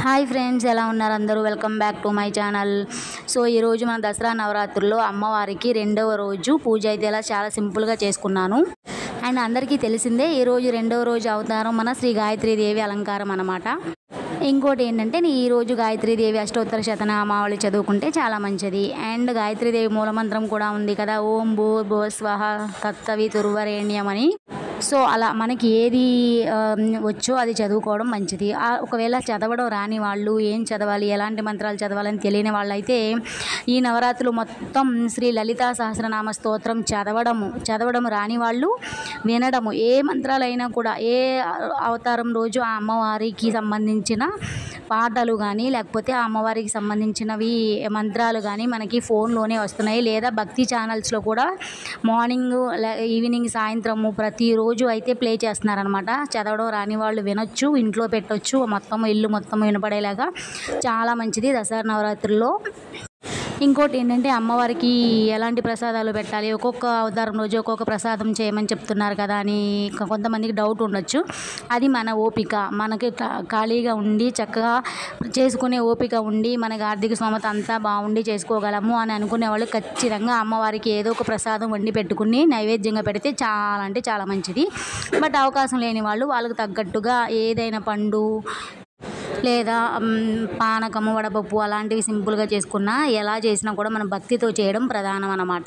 Hi friends, ఎలా ఉన్నారు అందరూ? Welcome back to my channel. So ఈరోజు మన దసరా నవరాత్రుల్లో అమ్మవారికి రెండవ రోజు పూజ అయితే ఇలా చాలా సింపుల్గా చేసుకున్నాను. అండ్ అందరికీ తెలిసిందే, ఈరోజు రెండవ రోజు అవతారం మన శ్రీ గాయత్రీదేవి అలంకారం అన్నమాట. ఇంకోటి ఏంటంటే, ఈరోజు గాయత్రీదేవి అష్టోత్తర శతనామావళి చదువుకుంటే చాలా మంచిది. అండ్ గాయత్రీదేవి మూలమంత్రం కూడా ఉంది కదా, ఓం భూర్భువః స్వః తత్సవితుర్వరేణ్యం అని. సో అలా మనకి ఏది వచ్చో అది చదువుకోవడం మంచిది. ఒకవేళ చదవడం రాని వాళ్ళు, ఏం చదవాలి, ఎలాంటి మంత్రాలు చదవాలని తెలియని వాళ్ళైతే ఈ నవరాత్రులు మొత్తం శ్రీ లలితా సహస్రనామ స్తోత్రం చదవడం రాని వాళ్ళు వినడము, ఏ మంత్రాలైనా కూడా, ఏ అవతారం రోజు ఆ అమ్మవారికి సంబంధించిన పాటలు కానీ, లేకపోతే ఆ అమ్మవారికి సంబంధించినవి మంత్రాలు కానీ మనకి ఫోన్లోనే వస్తున్నాయి. లేదా భక్తి ఛానల్స్లో కూడా మార్నింగ్, ఈవినింగ్, సాయంత్రము ప్రతిరోజు అయితే ప్లే చేస్తున్నారనమాట. చదవడం రాని వాళ్ళు వినొచ్చు, ఇంట్లో పెట్టొచ్చు, మొత్తం ఇల్లు మొత్తం వినపడేలాగా. చాలా మంచిది దసరా నవరాత్రుల్లో. ఇంకోటి ఏంటంటే, అమ్మవారికి ఎలాంటి ప్రసాదాలు పెట్టాలి, ఒక్కొక్క అవతారం రోజు ఒక్కొక్క ప్రసాదం చేయమని చెప్తున్నారు కదా అని కొంతమందికి డౌట్ ఉండొచ్చు. అది మన ఓపిక, మనకి ఖాళీగా ఉండి చక్కగా చేసుకునే ఓపిక ఉండి, మనకి ఆర్థిక స్తోమత అంతా బాగుండి చేసుకోగలము అని అనుకునే వాళ్ళు ఖచ్చితంగా అమ్మవారికి ఏదో ఒక ప్రసాదం వండి పెట్టుకుని నైవేద్యంగా పెడితే చాలా అంటే చాలా మంచిది. బట్ అవకాశం లేని వాళ్ళు వాళ్ళకు తగ్గట్టుగా ఏదైనా పండు లేదా పానకము, వడపప్పు అలాంటివి సింపుల్గా చేసుకున్నా, ఎలా చేసినా కూడా మనం భక్తితో చేయడం ప్రధానం అన్నమాట.